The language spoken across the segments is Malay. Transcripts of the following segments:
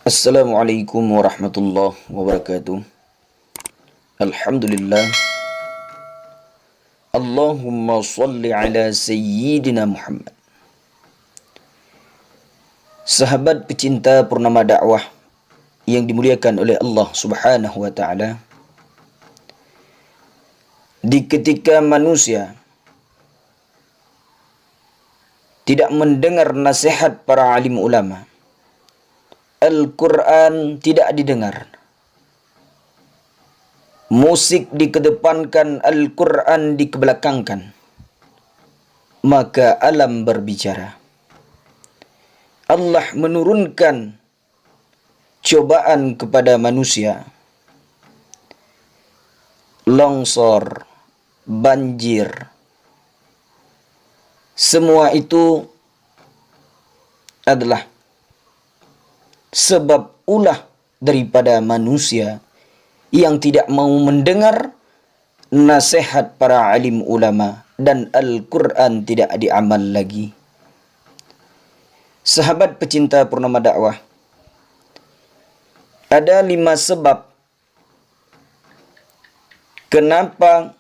Assalamualaikum warahmatullahi wabarakatuh. Alhamdulillah. Allahumma salli ala Sayyidina Muhammad. Sahabat pecinta Purnama Dakwah yang dimuliakan oleh Allah Subhanahu wa taala. Di ketika manusia tidak mendengar nasihat para alim ulama, Al-Quran tidak didengar, musik dikedepankan, Al-Quran dikebelakangkan, maka alam berbicara. Allah menurunkan cobaan kepada manusia. Longsor, banjir, semua itu adalah sebab ulah daripada manusia yang tidak mau mendengar nasihat para alim ulama, dan Al-Quran tidak diamal lagi. Sahabat pecinta Purnama Dakwah, ada 5 sebab kenapa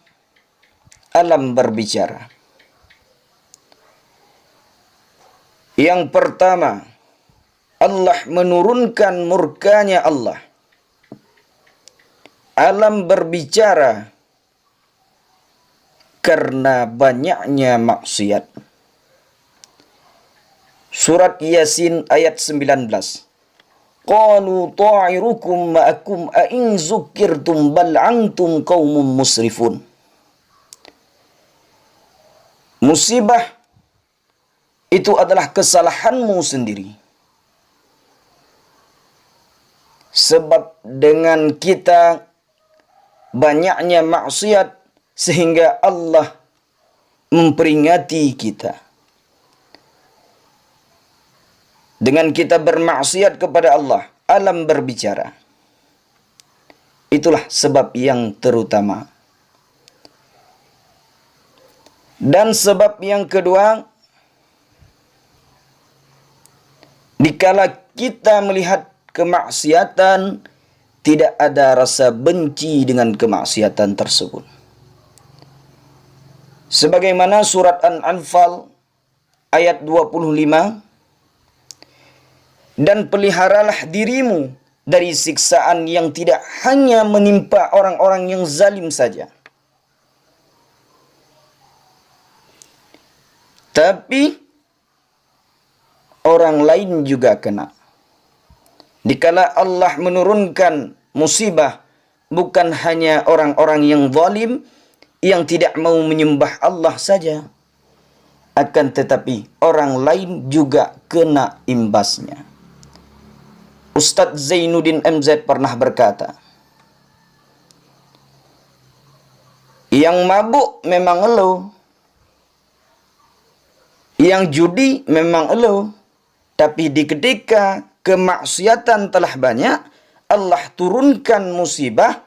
alam berbicara. Yang pertama, Allah menurunkan murkanya Allah. Alam berbicara karena banyaknya maksiat. Surat Yasin ayat 19. Qalu ta'irukum ma'akum a'in zukirtum bal antum qaumun musrifun. Musibah itu adalah kesalahanmu sendiri. Sebab dengan kita banyaknya maksiat sehingga Allah memperingati kita. Dengan kita bermaksiat kepada Allah, alam berbicara. Itulah sebab yang terutama. Dan sebab yang kedua, dikala kita melihat kemaksiatan, tidak ada rasa benci dengan kemaksiatan tersebut. Sebagaimana surat An-Anfal ayat 25, dan peliharalah dirimu dari siksaan yang tidak hanya menimpa orang-orang yang zalim saja, tapi orang lain juga kena. Dikala Allah menurunkan musibah, bukan hanya orang-orang yang zalim, yang tidak mau menyembah Allah saja, akan tetapi orang lain juga kena imbasnya. Ustadz Zainuddin MZ pernah berkata, yang mabuk memang elo, yang judi memang elo, tapi di ketika kemaksiatan telah banyak, Allah turunkan musibah,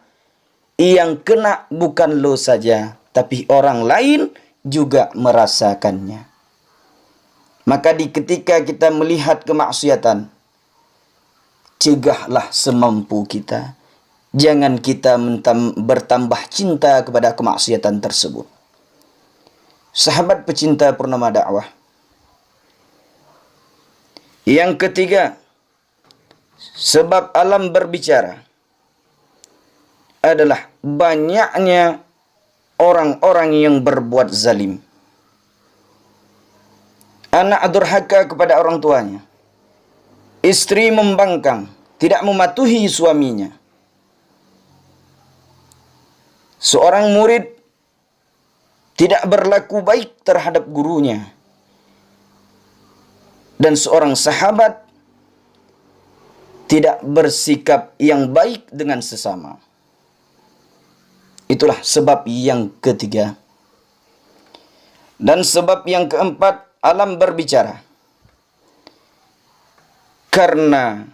yang kena bukan lo saja, tapi orang lain juga merasakannya. Maka di ketika kita melihat kemaksiatan, cegahlah semampu kita. Jangan kita bertambah cinta kepada kemaksiatan tersebut. Sahabat pecinta Purnama Dakwah, yang ketiga, sebab alam berbicara adalah banyaknya orang-orang yang berbuat zalim. Anak durhaka kepada orang tuanya. Istri membangkang, tidak mematuhi suaminya. Seorang murid tidak berlaku baik terhadap gurunya. Dan seorang sahabat tidak bersikap yang baik dengan sesama. Itulah sebab yang ketiga. Dan sebab yang keempat, alam berbicara karena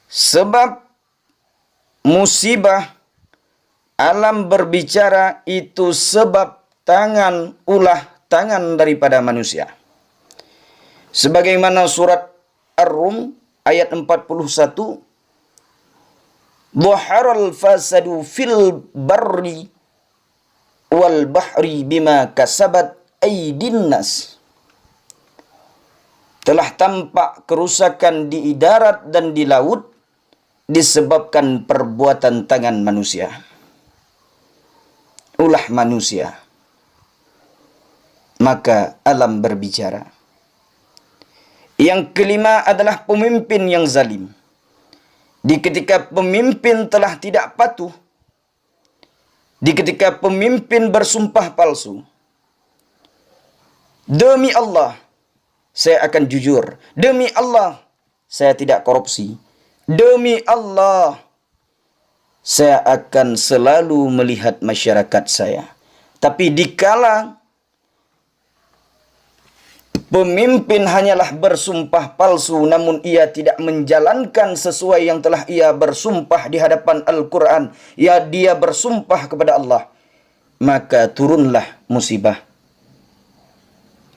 sebab musibah. Alam berbicara itu sebab ulah tangan daripada manusia. Sebagaimana surat Ar-Rum ayat 41, dhaharal fasadu fil barri wal bahri bima kasabat aydin nas. Telah tampak kerusakan di darat dan di laut disebabkan perbuatan tangan manusia. Ulah manusia. Maka alam berbicara. Yang kelima adalah pemimpin yang zalim. Di ketika pemimpin telah tidak patuh, di ketika pemimpin bersumpah palsu, demi Allah, saya akan jujur. Demi Allah, saya tidak korupsi. Demi Allah, saya akan selalu melihat masyarakat saya. Tapi dikala pemimpin hanyalah bersumpah palsu, namun ia tidak menjalankan sesuai yang telah ia bersumpah di hadapan Al-Quran, ya dia bersumpah kepada Allah, maka turunlah musibah.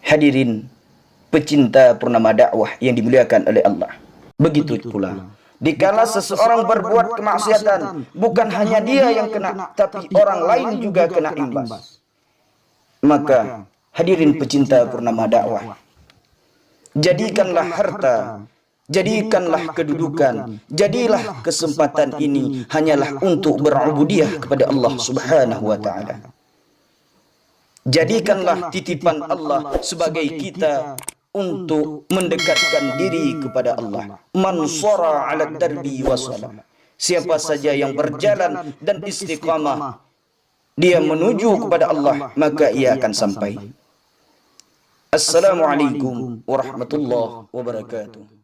Hadirin pecinta Purnama Dakwah yang dimuliakan oleh Allah. Begitu pula, dikala seseorang berbuat kemaksiatan, bukan hanya dia yang kena, tapi orang lain juga kena imbas. Maka hadirin pecinta Purnama Dakwah, jadikanlah harta, jadikanlah kedudukan, jadilah kesempatan ini hanyalah untuk berubudiyah kepada Allah Subhanahu wa taala. Jadikanlah titipan Allah sebagai kita untuk mendekatkan diri kepada Allah. Man shara 'ala darbi wasala. Siapa saja yang berjalan dan istiqamah, dia menuju kepada Allah, maka ia akan sampai. Assalamualaikum warahmatullahi wabarakatuh.